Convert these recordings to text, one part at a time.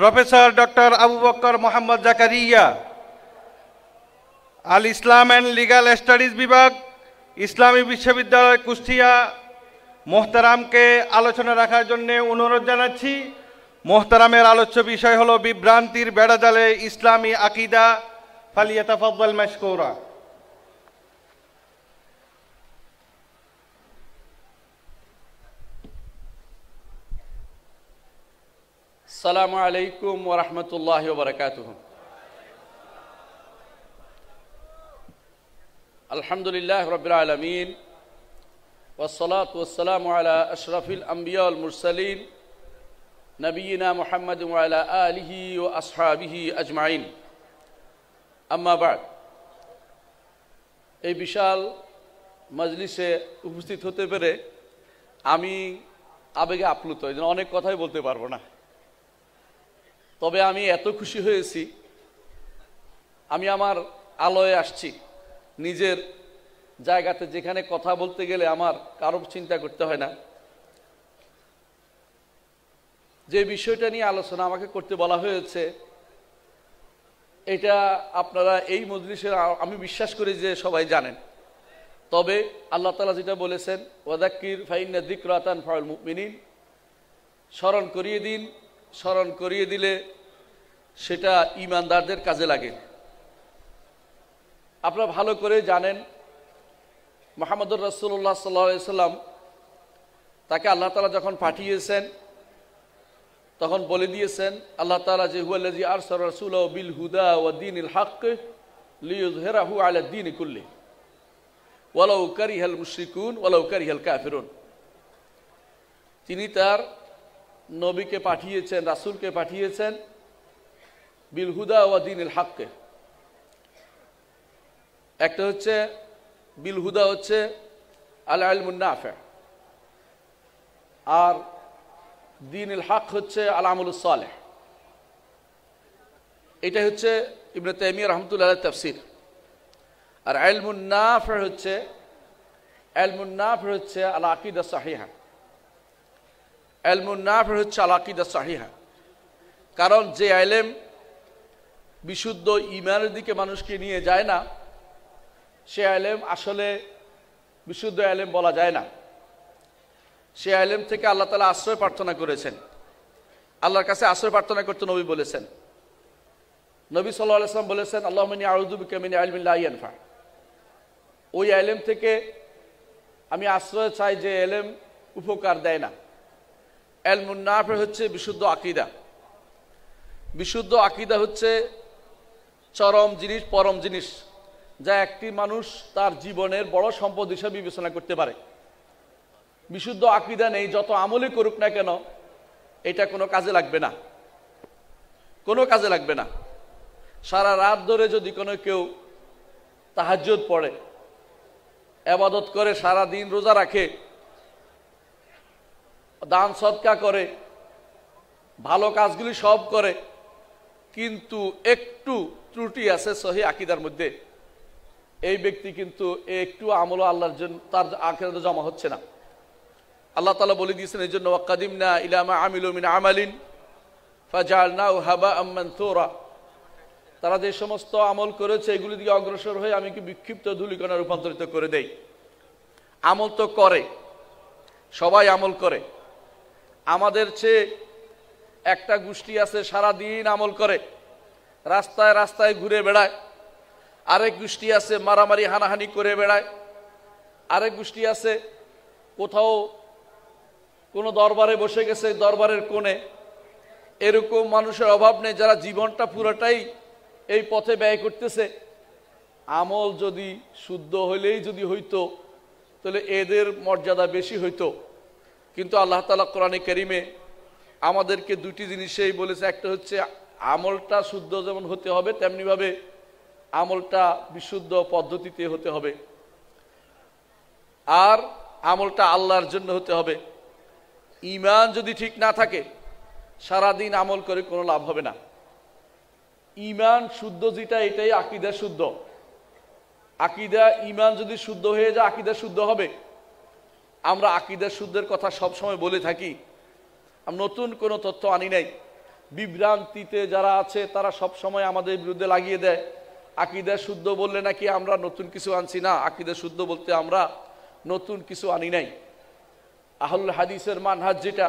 Professor doctor Abu Bakar Mohammad Zakaria, al Islam and legal studies বিভাগ, ইসলামী বিশ্ববিদ্যালয় কুষ্টিয়া, মোহতারামকে আলোচনা রাখার জন্য অনুরোধ জানাচ্ছি। মোহতারামের আলোচ্য বিষয় হলো বিভ্রান্তির বেড়াজালে ইসলামী আকিদা। ফালিয়াতাফাদ্দাল মাশকুরা। আসসালামু আলাইকুম ওয়া রাহমাতুল্লাহি ওয়া বারাকাতুহু। আলহামদুলিল্লাহি রাব্বিল আলামিন ওয়াসসালাতু ওয়াসসালামু আলা আশরাফিল আমবিয়া ওয়াল মুরসালিন নবিয়িনা মুহাম্মাদ ওয়া আলা আলিহি ওয়া আসহাবিহি আজমাইন। আম্মা বা'দ। এই বিশাল মজলিসে উপস্থিত হতে পেরে আমি আবেগে আপ্লুত। এই জন্য অনেক কথাই বলতে পারবো না, তবে আমি এত খুশি হয়েছি, আমি আমার আলোয় আসছি। নিজের জায়গাতে যেখানে কথা বলতে গেলে আমার কারো চিন্তা করতে হয় না। যে বিষয়টা নিয়ে আলোচনা আমাকে করতে বলা হয়েছে, এটা আপনারা এই মজলিসের আমি বিশ্বাস করি যে সবাই জানেন। তবে আল্লাহ তাআলা যেটা বলেছেন, ওয়াযাক্কির ফাইন্না যিকরা তানফাউল মুমিনিন, স্মরণ করিয়ে দিন, স্মরণ করিয়ে দিলে সেটা ঈমানদারদের কাজে লাগে। আপনারা ভালো করে জানেন মুহাম্মদুর রাসূলুল্লাহ সাল্লাল্লাহু আলাইহি সাল্লাম, তাকে আল্লাহ তাআলা যখন পাঠিয়েছেন তখন বলে দিয়েছেন আল্লাহ তাআলা যে হুয়াল্লাযী আরসালা রাসূলাহু বিল হুদা ওয়া দীনিল হক লিইয়ুযহিরাহু আলা দ্বীনি কুল্লি ওয়ালাউ কারিহাল মুশরিকুন ওয়ালাউ কারিহাল কাফিরুন। তিনি তার নবীকে পাঠিয়েছেন, রাসূলকে পাঠিয়েছেন বিল হুদা ওয়া দীনিল হক। একটা হচ্ছে বিল হুদা, হচ্ছে আল ইলমুন নাফি, আর দীনুল হক হচ্ছে আল আমলুস সালেহ। এটা হচ্ছে ইবনে তাইমিয়া রাহমাতুল্লাহ আলাইহির তাফসীর। আর ইলমুন নাফি হচ্ছে আল আকীদা সহিহা। ইলমুন নাফি হচ্ছে আল আকীদা সহিহা। কারণ যে ইলম বিশুদ্ধ ঈমানের দিকে মানুষকে নিয়ে যায় না, সে ইলম আসলে বিশুদ্ধ ইলম বলা যায় না। সে ইলম থেকে আল্লাহ তাআলা আশ্রয় প্রার্থনা করেছেন, আল্লাহর কাছে আশ্রয় প্রার্থনা করতে নবী বলেছেন। নবী সাল্লাল্লাহু আলাইহি ওয়াসাল্লাম বলেছেন, আল্লাহুম্মা ইন্নী আউযু বিকা মিন ইলমিন লা ইয়ানফা। ওই ইলম থেকে আমি আশ্রয় চাই যে ইলম উপকার দেয় না। ইলমুন নাফি হচ্ছে বিশুদ্ধ আকীদা। বিশুদ্ধ আকীদা হচ্ছে চরম জিনিস, পরম জিনিস, যা একটি মানুষ তার জীবনের বড় সম্পদ হিসেবে বিবেচনা করতে পারে। বিশুদ্ধ আকীদা নেই, যত আমলই করুক না কেন এটা কোনো কাজে লাগবে না, কোনো কাজে লাগবে না। সারা রাত ধরে যদি কোনো কেউ তাহাজ্জুদ পড়ে, ইবাদত করে, সারা দিন রোজা রাখে, দান সদকা করে, ভালো কাজগুলি সব করে, কিন্তু একটু ত্রুটি আছে সহিহ আকীদার মধ্যে, এই ব্যক্তি কিন্তু একটু আমল আল্লাহর জন্য তার আখিরাতে জমা হচ্ছে না। আল্লাহ তাআলা বলে দিয়েছেন এই জন্য, ওয়াকাদিমনা ইলা মা আমিলু মিন আমালিন ফাজআলনাহু হাবাআম মানসুরা। তারা যে সমস্ত আমল করেছে এগুলি দিকে অগ্রসর হয়ে আমি কি বিক্ষিপ্ত ধূলিকণা রূপান্তরিত করে দেই। আমল তো করে, সবাই আমল করে। আমাদের চেয়ে একটা গোষ্ঠী আছে সারা দিন আমল করে, রাস্তায় রাস্তায় ঘুরে বেড়ায়। আরেক গোষ্ঠী আছে মারামারি হানাহানি করে বেড়ায়। আরেক গোষ্ঠী আছে কোথাও কোনো দরবারে বসে গেছে, দরবারের কোণে। এরকম মানুষের অভাব নেই যারা জীবনটা পুরোটাই এই পথে ব্যয় করতেছে। আমল যদি শুদ্ধ হইলেই যদি হইতো তাহলে এদের মর্যাদা বেশি হইতো। কিন্তু আল্লাহ তাআলা কোরআনে কারীমে আমাদেরকে দুটি জিনিসেই বলেছে। একটা হচ্ছে আমলটা শুদ্ধ যেমন হতে হবে, তেমনিভাবে আমলটা বিশুদ্ধ পদ্ধতিতে হতে হবে, আর আমলটা আল্লাহর জন্য হতে হবে। ঈমান যদি ঠিক না থাকে সারাদিন আমল করে কোনো লাভ হবে না। ঈমান শুদ্ধ যেটা, এটাই আকীদা শুদ্ধ। আকীদা, ঈমান যদি শুদ্ধ হয়ে যায় আকীদা শুদ্ধ হবে। আমরা আকীদা শুদ্ধের কথা সব সময় বলে থাকি, আমি নতুন কোনো তথ্য আনি নাই। বিভ্রান্তিতে যারা আছে তারা সব সময় আমাদের বিরুদ্ধে লাগিয়ে দেয়। আকীদা শুদ্ধ বললে নাকি আমরা নতুন কিছু আনছি না, আকীদা শুদ্ধ বলতে আমরা নতুন কিছু আনি নাই। আহলুল হাদিসের মানহাজ যেটা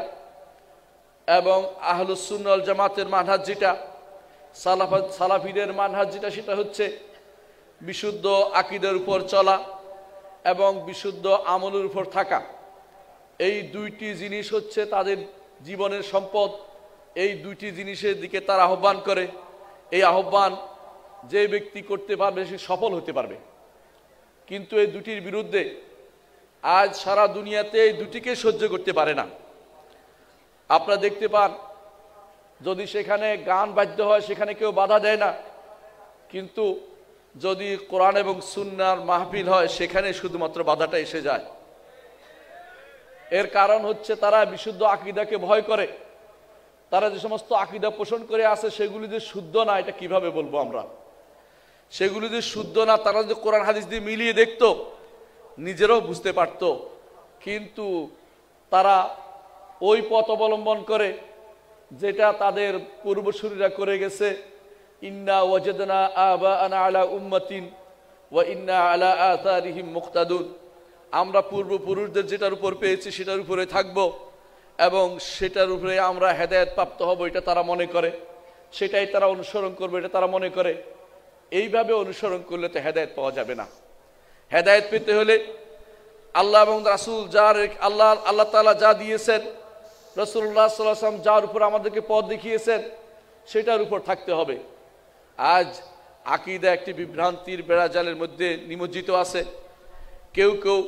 এবং আহলুস সুন্নাহ ওয়াল জামাতের মানহাজ যেটা, সালাফিদের মানহাজ যেটা, সেটা হচ্ছে বিশুদ্ধ আকীদার উপর চলা এবং বিশুদ্ধ আমলের উপর থাকা। এই দুইটি জিনিস হচ্ছে তাদের জীবনের সম্পদ। এই দুইটি জিনিসের দিকে তারা আহ্বান করে। এই আহ্বান যে ব্যক্তি করতে পারবে সে সফল হতে পারবে। কিন্তু এই দুটির বিরুদ্ধে আজ সারা দুনিয়াতে এই দুটিকে সহ্য করতে পারে না। আপনারা দেখতে পান যদি সেখানে গান বাদ্য হয় সেখানে কেউ বাধা দেয় না, কিন্তু যদি কোরআন এবং সুন্নাহর মাহফিল হয় সেখানে শুধুমাত্র বাধাটা এসে যায়। এর কারণ হচ্ছে তারা বিশুদ্ধ আকীদাকে ভয় করে। তারা যে সমস্ত আকীদা পোষণ করে আছে সেগুলি যে শুদ্ধ না, এটা কিভাবে বলবো আমরা? সেগুলি যে শুদ্ধ না, তারা যদি কোরআন হাদিস দিয়ে মিলিয়ে দেখতো নিজেরাও বুঝতে পারতো। কিন্তু তারা ওই পথ অবলম্বন করে যেটা তাদের পূর্বসূরীরা করে গেছে। ইন্না ওয়াজাদনা আবাআনা আলা উম্মাতিন ওয়া ইন্না আলা আথারিহিম মুক্তাদুন। আমরা পূর্বপুরুষদের যেটার উপর পেয়েছি সেটার উপরে থাকব এবং সেটার উপরে আমরা হেদায়েত প্রাপ্ত হব, এটা তারা মনে করে। সেটাই তারা অনুসরণ করবে, এটা তারা মনে করে। এইভাবে অনুসরণ করলে তো হেদায়েত পাওয়া যাবে না। হেদায়েত পেতে হলে আল্লাহ এবং রাসূল যার আল্লাহ তাআলা যা দিয়েছেন, রাসূলুল্লাহ সাল্লাল্লাহু আলাইহি ওয়াসাল্লাম যার উপর আমাদেরকে পথ দেখিয়েছেন সেটার উপর থাকতে হবে। আজ আকীদা একটি বিভ্রান্তির বেড়াজালের মধ্যে নিমজ্জিত আছে। কেউ কেউ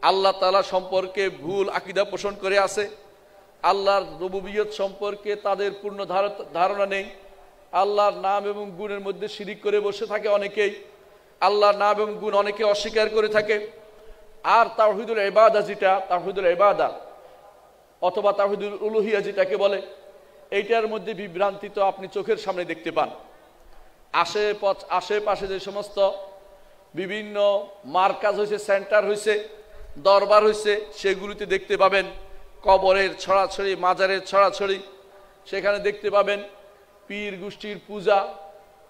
আল্লাহ তাআলা সম্পর্কে ভুল আকীদা পোষণ করে আছে। আল্লাহর রুবুবিয়ত সম্পর্কে তাদের পূর্ণ ধারণা নেই। আল্লাহর নাম এবং গুণের মধ্যে শিরিক করে বসে থাকে অনেকেই। আল্লাহর নাম এবং গুণ অনেকে অস্বীকার করে থাকে। আর তাওহীদুল ইবাদা যেটা, তাওহীদুল ইবাদা অথবা তাওহীদুল উলুহিয়া যেটাকে বলে, এইটার মধ্যে বিভ্রান্তি তো আপনি চোখের সামনে দেখতে পান। আশেপাশে যে সমস্ত বিভিন্ন মার্কাজ হয়েছে, সেন্টার হয়েছে, দরবার হয়েছে, সেগুলিতে দেখতে পাবেন কবরের ছড়াছড়ি, মাজারের ছড়াছড়ি। সেখানে দেখতে পাবেন পীর গোষ্ঠীর পূজা।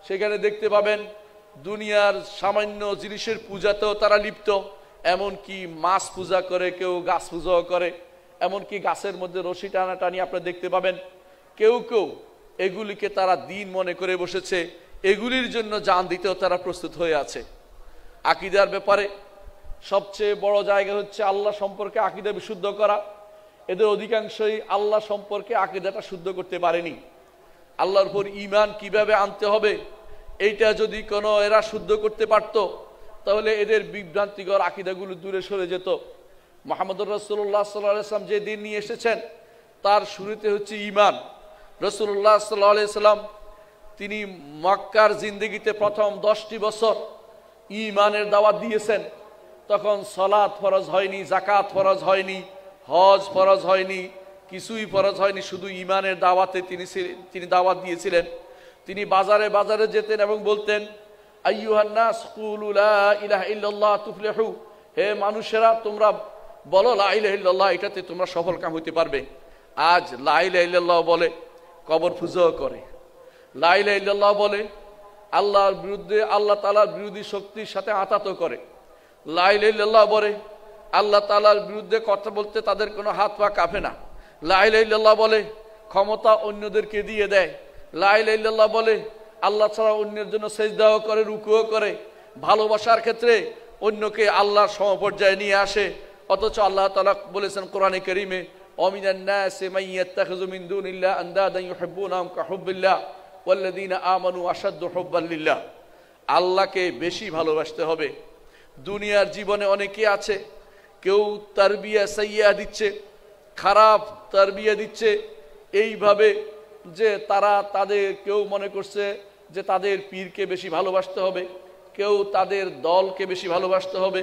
সেখানে দেখতে পাবেন দুনিয়ার সামান্য জিনিসের পূজাতেও তারা লিপ্ত। এমনকি মাছ পূজা করে, কেউ গাছ পূজাও করে। এমনকি গাছের মধ্যে রশি টানাটানি আপনারা দেখতে পাবেন। কেউ কেউ এগুলিকে তারা দিন মনে করে বসেছে। এগুলির জন্য জান দিতেও তারা প্রস্তুত হয়ে আছে। আকীদার ব্যাপারে সবচেয়ে বড় জায়গা হচ্ছে আল্লাহ সম্পর্কে আকীদা বিশুদ্ধ করা। এদের অধিকাংশই আল্লাহ সম্পর্কে আকীদাটা শুদ্ধ করতে পারেনি। আল্লাহর উপর ঈমান কিভাবে আনতে হবে এইটা যদি কোনো এরা শুদ্ধ করতে পারত তাহলে এদের বিভ্রান্তিকর আকীদাগুলো দূরে সরে যেত। মুহাম্মদুর রাসূলুল্লাহ সাল্লাল্লাহু আলাইহি ওয়াসাল্লাম যে দিন নিয়ে এসেছেন তার শুরুতে হচ্ছে ঈমান। রাসূলুল্লাহ সাল্লাল্লাহু আলাইহি ওয়াসাল্লাম তিনি মক্কার জিন্দেগিতে প্রথম 10টি বছর ঈমানের দাওয়াত দিয়েছেন। তখন সালাত ফরজ হয়নি, যাকাত ফরজ হয়নি, হজ ফরজ হয়নি, কিছুই ফরজ হয়নি। শুধু ঈমানের দাওয়াতে তিনি দাওয়াত দিয়েছিলেন। তিনি বাজারে বাজারে যেতেন এবং বলতেন, আইয়ুহান নাস কুলু লা ইলাহা ইল্লাল্লাহ তুফলিহু। হে মানুষেরা, তোমরা বলো লা ইলাহা ইল্লাল্লাহ, এটাতে তোমরা সফল কাম হতে পারবে। আজ লা ইলাহা ইল্লাল্লাহ বলে কবর পূজাও করে। লা ইলাহা ইল্লাল্লাহ বলে আল্লাহর বিরুদ্ধে, আল্লাহ তাআলার বিরোধী শক্তির সাথে আতাত করে। লা ইলাহা ইল্লাল্লাহ বলে আল্লাহ তাআলার বিরুদ্ধে কথা বলতে তাদের কোনো হাত পা কাঁপে না। লা ইলাহা ইল্লাল্লাহ বলে ক্ষমতা অন্যদেরকে দিয়ে দেয়। লা ইলাহা ইল্লাল্লাহ বলে আল্লাহ ছাড়া অন্যের জন্য সেজদাও করে, রুকুও করে। ভালোবাসার ক্ষেত্রে অন্যকে আল্লাহর সমপর্যায়ে নিয়ে আসে। অথচ আল্লাহ তাআলা বলেছেন কোরআনে কারীমে, ওয়ামিনান নাসি মান ইয়াত্তাখিযু মিন দুনিল্লাহি আনদাদান ইউহিব্বুনাহুম কাহুব্বিল্লাহ ওয়াল্লাযীনা আমানু আশাদ্দু হুব্বান লিল্লাহ। আল্লাহকে বেশি ভালোবাসতে হবে। দুনিয়ার জীবনে অনেকে আছে, কেউ তারবিয়া সাইয়্যা দিচ্ছে, খারাপ তারবিয়া দিচ্ছে, এইভাবে যে কেউ মনে করছে যে তাদের পীরকে বেশি ভালোবাসতে হবে, কেউ তাদের দলকে বেশি ভালোবাসতে হবে,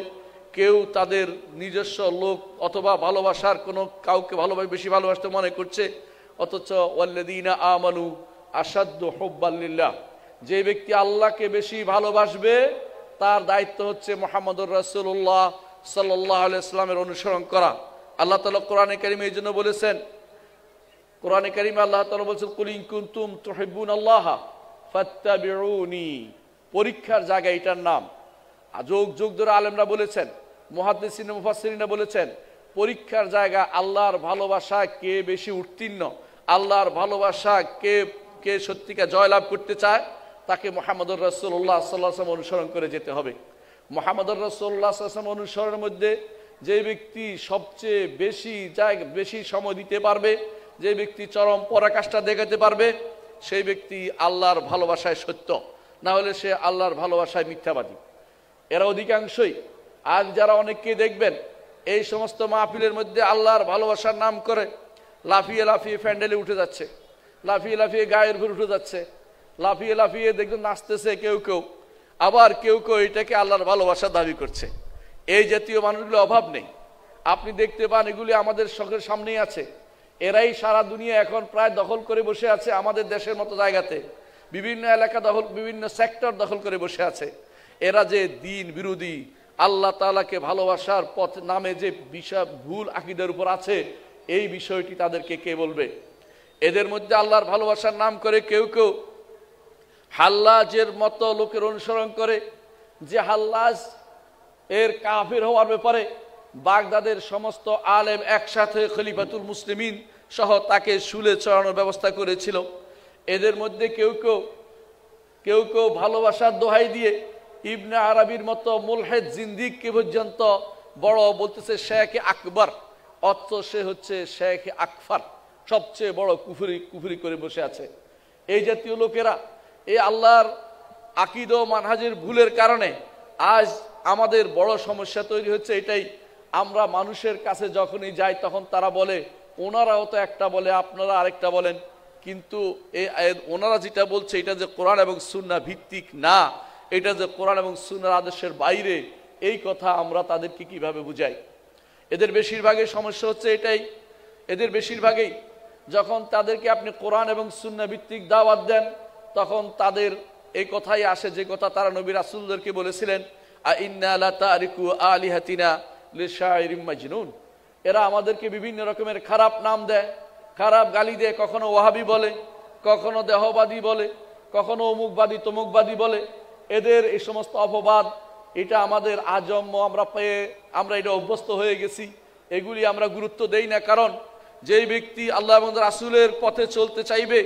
কেউ তাদের নিজস্ব লোক অথবা ভালোবাসার কোনো কাউকে বেশি ভালোবাসতে মনে করছে। অথচ ওয়াল্লাযীনা আমানু আশাদ্দু হুব্বান লিল্লাহ, যে ব্যক্তি আল্লাহকে বেশি ভালোবাসবে তার দায়িত্ব হচ্ছে মুহাম্মদুর রাসূলুল্লাহ সাল্লাল্লাহু আলাইহি ওয়াসাল্লামের অনুসরণ করা। আল্লাহ তাআলা কোরআনে কারীমে এই জন্য বলেছেন, কোরআনে কারিমে আল্লাহ তাআলা বলছেন কুল ইন কুনতুম তুহিব্বুনাল্লাহ ফাত্তাবিউনি। পরীক্ষার জায়গা এটার নাম। যুগ যুগ ধরে আলেমরা বলেছেন, মুহাদ্দিসিন মুফাসসিরিনরা বলেছেন, পরীক্ষার জায়গা আল্লাহর ভালোবাসা কে বেশি উত্তীর্ণ, আল্লাহর ভালোবাসা কে কে সত্যিকার জয়লাভ করতে চায়, তাকে মুহাম্মদুর রাসূলুল্লাহ সাল্লাল্লাহু আলাইহি ওয়াসাল্লাম অনুসরণ করে যেতে হবে। মুহাম্মদুর রাসূলুল্লাহ সাল্লাল্লাহু আলাইহি ওয়াসাল্লাম অনুসরণের মধ্যে যে ব্যক্তি সবচেয়ে বেশি সময় দিতে পারবে, যে ব্যক্তি চরম পরাকাষ্ঠা দেখাতে পারবে, সেই ব্যক্তি আল্লাহর ভালোবাসায় সত্য, না হলে সে আল্লাহর ভালোবাসায় মিথ্যাবাদী। এরা অধিকাংশই আজ যারা অনেককে দেখবেন এই সমস্ত মাহফিলের মধ্যে আল্লাহর ভালোবাসার নাম করে লাফিয়ে লাফিয়ে প্যান্ডেলে উঠে যাচ্ছে, লাফিয়ে লাফিয়ে গায়ের উপর উঠে যাচ্ছে, লাফিয়ে লাফিয়ে দেখবেন নাচতেছে কেউ কেউ, আবার কেউ কেউ এটাকে আল্লাহর ভালোবাসা দাবি করছে। এই জাতীয় মানুষগুলো অভাব নেই। আপনি দেখতে পান এগুলি আমাদের চোখের সামনেই আছে। এরাই সারা দুনিয়া এখন প্রায় দখল করে বসে আছে আমাদের দেশের মতো জায়গাতে, বিভিন্ন এলাকা দখল, বিভিন্ন সেক্টর দখল করে বসে আছে। এরা যে দ্বীন বিরোধী, আল্লাহ তাআলাকে ভালোবাসার পথ নামে যে বিষয় ভুল আকীদার উপর আছে, এই বিষয়টি তাদেরকে কে বলবে? এদের মধ্যে আল্লাহর ভালোবাসার নাম করে কেউ কেউ হাল্লাজের মতো লোকের অনুসরণ করে, যে হাল্লাজ এর কাফির হওয়ার ব্যাপারে বাগদাদের সমস্ত আলেম একসাথে খলিফাতুল মুসলিমিন সহ তাকে শুলে চড়ানোর ব্যবস্থা করেছিল। এদের মধ্যে কেউ কেউ ভালোবাসার দোহাই দিয়ে ইবনে আরবির মতো মুলহিদ জিন্দিককে পর্যন্ত বড় বলতেছে শেখ আকবর, অথচ সে হচ্ছে শেখ আকফর, সবচেয়ে বড় কুফরি করে বসে আছে। এই জাতীয় লোকেরা এই আল্লাহর আকীদা ও মানহাজের ভুলের কারণে আজ আমাদের বড় সমস্যা তৈরি হচ্ছে। এটাই আমরা মানুষের কাছে যখনই যাই তখন তারা বলে ওনারাও তো একটা বলে, আপনারা আরেকটা বলেন, কিন্তু ওনারা যেটা বলছে এটা যে কোরআন এবং সুন্নাহ ভিত্তিক না, এটা যে কোরআন এবং সুন্নাহর আদর্শের বাইরে, এই কথা আমরা তাদেরকে কিভাবে বুঝাই? এদের বেশিরভাগের সমস্যা হচ্ছে এটাই। এদের বেশিরভাগই যখন তাদেরকে আপনি কোরআন এবং সুন্নাহ ভিত্তিক দাওয়াত দেন, তখন তাদের এই কথাই আসে যে কথা তারা নবী রাসূলদেরকে বলেছিলেন, আইন্না লা তারিকু আলিহাতিনা লিশাইরিম মাজনুন। এরা আমাদেরকে বিভিন্ন রকমের খারাপ নাম দেয়, খারাপ গালি দেয়, কখনো ওয়াহাবি বলে, কখনো দেহবাদী বলে, কখনো অমুকবাদী তমুকবাদী বলে। এদের এই সমস্ত অপবাদ, এটা আমাদের আজন্ম আমরা এটা অভ্যস্ত হয়ে গেছি। এগুলি আমরা গুরুত্ব দেই না, কারণ যেই ব্যক্তি আল্লাহ এবং রাসূলের পথে চলতে চাইবে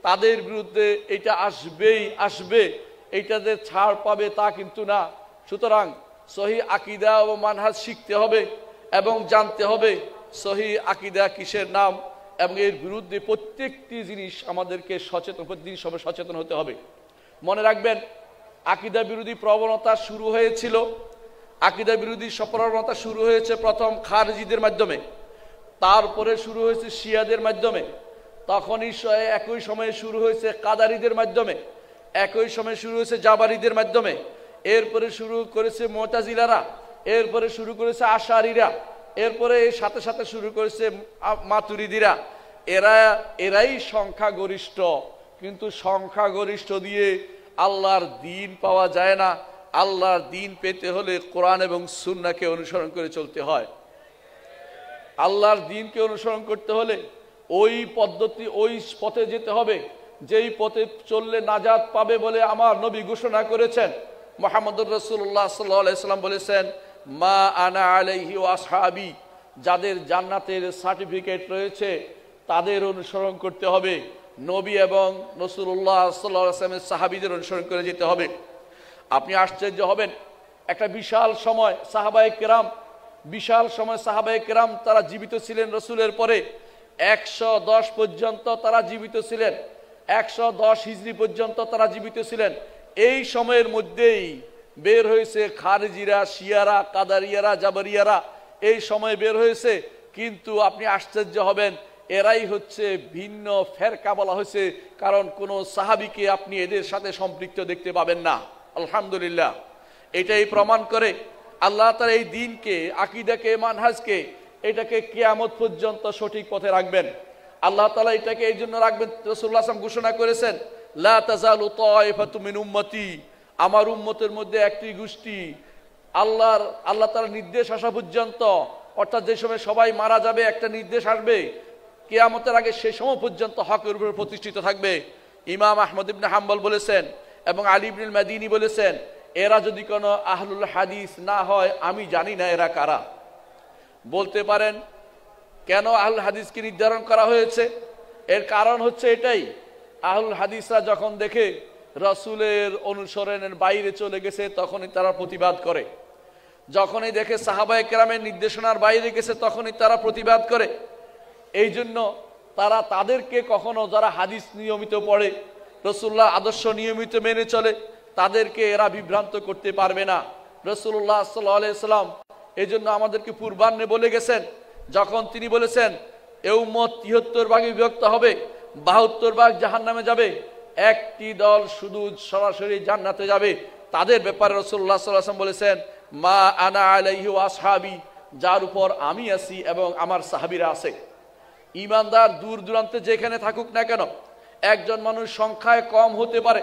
তাদের বিরুদ্ধে এটা আসবে, এইটাতে ছাড় পাবে তা কিন্তু না। সুতরাং সহি আকীদা ও মানহাজ শিখতে হবে এবং জানতে হবে সহি আকীদা কিসের নাম, এবং এর বিরুদ্ধে প্রত্যেকটি জিনিস আমাদেরকে সচেতন হতে হবে। মনে রাখবেন, আকীদা বিরোধী প্রবণতা শুরু হয়েছিল, আকীদা বিরোধী প্রবণতা শুরু হয়েছে প্রথম খারিজিদের মাধ্যমে, তারপরে শুরু হয়েছে শিয়াদের মাধ্যমে, তখনই একই সময়ে শুরু হয়েছে কাদারিদের মাধ্যমে, একই সময়ে শুরু হয়েছে জাবারিদের মাধ্যমে, এরপরে শুরু করেছে মুতাজিলারা, এরপরে শুরু করেছে আশারীরা, এরপরে এর সাথে সাথে শুরু করেছে মাতুরিদিরা। এরাই সংখ্যাগরিষ্ঠ, কিন্তু সংখ্যাগরিষ্ঠ দিয়ে আল্লাহর দ্বীন পাওয়া যায় না। আল্লাহর দ্বীন পেতে হলে কোরআন এবং সুন্নাহকে অনুসরণ করে চলতে হয়। আল্লাহর দ্বীনকে অনুসরণ করতে হলে ওই পদ্ধতি, ওই পথে যেতে হবে যেই পথে চললে নাজাত পাবে বলে আমার নবী ঘোষণা করেছেন। মুহাম্মদুর রাসূলুল্লাহ সাল্লাল্লাহু আলাইহি ওয়াসাল্লাম বলেছেন, মা আনা আলাইহি ওয়া আসহাবি, যাদের জান্নাতের সার্টিফিকেট রয়েছে তাদের অনুসরণ করতে হবে। নবী এবং রাসূলুল্লাহ সাল্লাল্লাহু আলাইহি ওয়াসাল্লামের সাহাবীদের অনুসরণ করে যেতে হবে। আপনি আশ্চর্য হবেন, একটা বিশাল সময় সাহাবায়ে কেরাম তারা জীবিত ছিলেন। রাসূলের পরে 110 পর্যন্ত তারা জীবিত ছিলেন, 110 হিজরি পর্যন্ত তারা জীবিত ছিলেন। এই সময়ের মধ্যেই বের হয়েছে খারিজিরা, শিয়ারা, কাদারিয়ারা, জাবারিয়ারা, এই সময় বের হয়েছে। কিন্তু আপনি আশ্চর্য হবেন, এরাই হচ্ছে ভিন্ন ফেরকা বলা হয়েছে, কারণ কোন সাহাবীকে আপনি এদের সাথে সম্পৃক্ত দেখতে পাবেন না। আলহামদুলিল্লাহ, এটাই প্রমাণ করে আল্লাহ তাআলা এই দ্বীনকে, আকীদাকে, মানহাজকে, এটাকে কিয়ামত পর্যন্ত সঠিক পথে রাখবেন। আল্লাহ তাআলা এটাকে এই জন্য রাখবেন, রাসূলুল্লাহ সাল্লাল্লাহু আলাইহি ওয়াসাল্লাম ঘোষণা করেছেন, লা তাযালু তায়ফাতু মিন উম্মতি, আমার উম্মতের মধ্যে একটি গোষ্ঠী আল্লাহ তাআলার নির্দেশ আসা পর্যন্ত, অর্থাৎ যে সময় সবাই মারা যাবে একটা নির্দেশ আসবে, কিয়ামতের আগে সে সময় পর্যন্ত হকের উপর প্রতিষ্ঠিত থাকবে। ইমাম আহমদ ইবনে হাম্বল বলেছেন এবং আলী ইবনুল মাদিনী বলেছেন, এরা যদি কোনো আহলুল হাদিস না হয় আমি জানি না এরা কারা। বলতে পারেন কেন আহলুল হাদিসকে নির্ধারণ করা হয়েছে? এর কারণ হচ্ছে এটাই, আহলুল হাদিসরা যখন দেখে রাসূলের অনুসরণের বাইরে চলে গেছে তখনই তারা প্রতিবাদ করে, যখনই দেখে সাহাবায়ে কেরামের নির্দেশনার বাইরে গেছে তখনই তারা প্রতিবাদ করে। এই জন্য তারা তাদেরকে কখনো, যারা হাদিস নিয়মিত পড়ে, রাসূলুল্লাহ আদর্শ নিয়মিত মেনে চলে, তাদেরকে এরা বিভ্রান্ত করতে পারবে না। রাসূলুল্লাহ সাল্লাল্লাহু আলাইহি সাল্লাম এই জন্য আমাদেরকে পূর্বাহ্নে বলে গেছেন, যখন তিনি বলেছেন এ উম্মত ৭৩ ভাগে বিভক্ত হবে, ৭২ ভাগ জাহান্নামে যাবে, একটি দল শুধু সরাসরি জান্নাতে যাবে, তাদের ব্যাপারে রাসূলুল্লাহ সাল্লাল্লাহু আলাইহি ওয়াসাল্লাম বলেছেন মা আনা আলাইহি ওয়া আসহাবি, যার উপর আমি আছি এবং আমার সাহাবীরা আছে। ঈমানদার দূর দূরান্তে যেখানে থাকুক না কেন, একজন মানুষ সংখ্যায় কম হতে পারে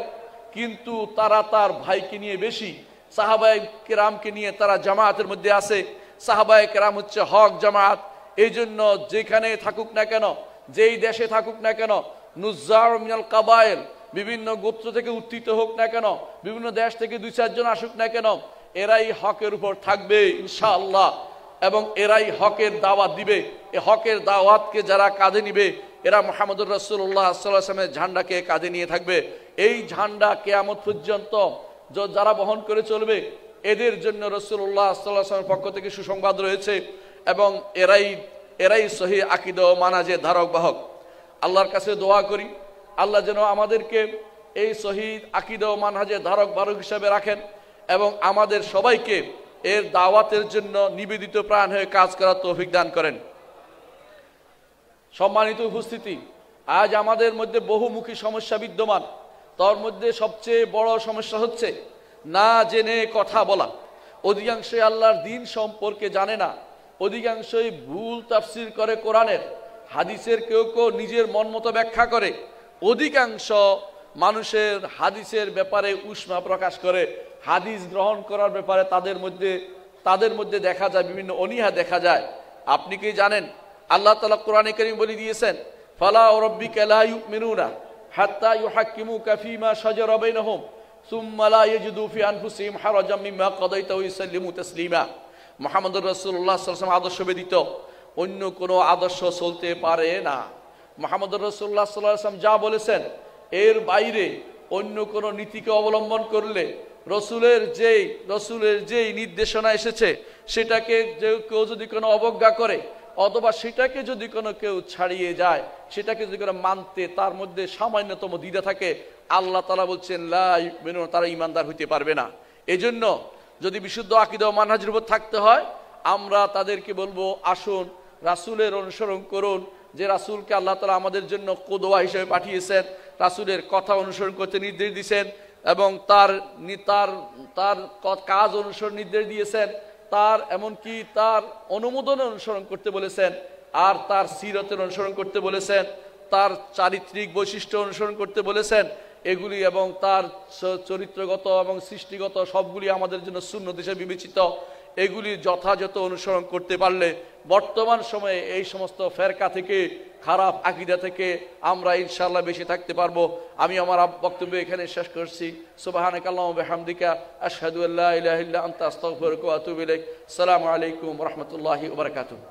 কিন্তু তারা তার ভাইকে নিয়ে বেশি, সাহাবায়ে কেরামকে নিয়ে তারা জামায়াতের মধ্যে আছে। সাহাবায়ে কেরাম হচ্ছে হক জামায়াত। এই জন্য যেখানে থাকুক না কেন, যেই দেশে থাকুক না কেন, নুজ্জার মিনাল কাবায়েল, বিভিন্ন গোত্র থেকে উত্থিত হোক না কেন, বিভিন্ন দেশ থেকে ২-৪ জন আসুক না কেন, এরাই হকের উপর থাকবে ইনশাআল্লাহ, এবং এরাই হকের দাওয়াত দিবে। এই হকের দাওয়াতকে যারা কাঁধে নিবে, এরা মুহাম্মদুর রাসূলুল্লাহ সাল্লাল্লাহু আলাইহি ওয়াসাল্লামের ঝান্ডাকে কাঁধে নিয়ে থাকবে। এই ঝান্ডা কিয়ামত পর্যন্ত যারা বহন করে চলবে, এদের জন্য রাসূলুল্লাহ সাল্লাল্লাহু আলাইহি ওয়াসাল্লামের পক্ষ থেকে সুসংবাদ রয়েছে, এবং এরাই সহিহ আকীদা ও মানহাজের ধারক বাহক। আল্লাহর কাছে দোয়া করি আল্লাহ যেন আমাদেরকে এই সহিহ আকীদা ও মানহাজের ধারক বাহক হিসেবে রাখেন এবং আমাদের সবাইকে এর দাওয়াতের জন্য নিবেদিত প্রাণ হয়ে কাজ করার তৌফিক দান করেন। সম্মানিত উপস্থিতি, আজ আমাদের মধ্যে বহুমুখী সমস্যা বিদ্যমান। তার মধ্যে সবচেয়ে বড় সমস্যা হচ্ছে না জেনে কথা বলা। অধিকাংশই আল্লাহর দ্বীন সম্পর্কে জানে না, অধিকাংশই ভুল তাফসির করে কোরআনের, হাদিসের কেউ কেউ নিজের মন মতো ব্যাখ্যা করে, অধিকাংশ মানুষের হাদিসের ব্যাপারে উষ্মা প্রকাশ করে, হাদিস গ্রহণ করার ব্যাপারে তাদের মধ্যে দেখা যায় বিভিন্ন অনীহা দেখা যায়। আপনি কি জানেন আল্লাহ তাআলা কোরআনে কারীম বলে দিয়েছেন ফালা রাব্বিকা লা ইউমিনুনা হাত্তা ইউহাক্কিমুকা ফীমা শাজারা বাইনাহুম সুম্মা লা ইয়াজিদু ফি আনফুসিহিম হারাজাম মিম্মা কাদাইতা ওয়া ইউসাল্লিমু তাসলিমা। মুহাম্মদুর রাসূলুল্লাহ সাল্লাল্লাহু আলাইহি ওয়াসাল্লাম আদর্শ ব্যতীত অন্য কোনো আদর্শ চলতে পারে না। মুহাম্মদুর রাসূলুল্লাহ সাল্লাল্লাহু আলাইহি ওয়াসাল্লাম যা বলেছেন এর বাইরে অন্য কোনো নীতিকে অবলম্বন করলে রসুলের যেই নির্দেশনা এসেছে সেটাকে কেউ যদি কোনো অবজ্ঞা করে অথবা সেটাকে যদি কোনো কেউ ছাড়িয়ে যায়, সেটাকে যদি কোনো মানতে তার মধ্যে সামান্যতম দ্বিধা থাকে, আল্লাহ তাআলা বলছেন লা ইউমিনুন, তারা ঈমানদার হইতে পারবে না। এজন্য যদি বিশুদ্ধ আকীদা ও মানহাজের উপর থাকতে হয়, আমরা তাদেরকে বলবো আসুন রাসূলের অনুসরণ করুন, যে রাসূলকে আল্লাহ তাআলা আমাদের জন্য কুদওয়া হিসেবে পাঠিয়েছেন, রাসূলের কথা অনুসরণ করতে নির্দেশ দিয়েছেন এবং তার কাজ অনুসরণ নির্দেশ দিয়েছেন, তার এমনকি তার অনুমোদন অনুসরণ করতে বলেছেন, আর তার সিরতের অনুসরণ করতে বলেছেন, তার চারিত্রিক বৈশিষ্ট্য অনুসরণ করতে বলেছেন। এগুলি এবং তার চরিত্রগত এবং সৃষ্টিগত সবগুলি আমাদের জন্য সুন্নত হিসেবে বিবেচিত। এগুলি যথাযথ অনুসরণ করতে পারলে বর্তমান সময়ে এই সমস্ত ফেরকা থেকে, খারাপ আকীদা থেকে আমরা ইনশাআল্লাহ বেঁচে থাকতে পারবো। আমি আমার বক্তব্য এখানে শেষ করছি। সুবহানাকাল্লাহুম্মা ওয়া বিহামদিকা আশহাদু আল্লা ইলাহা ইল্লা আনতা আস্তাগফিরুকা ওয়া আতুবু ইলাইক। আসসালামু আলাইকুম ওয়া রাহমাতুল্লাহি ওয়া বারাকাতুহু।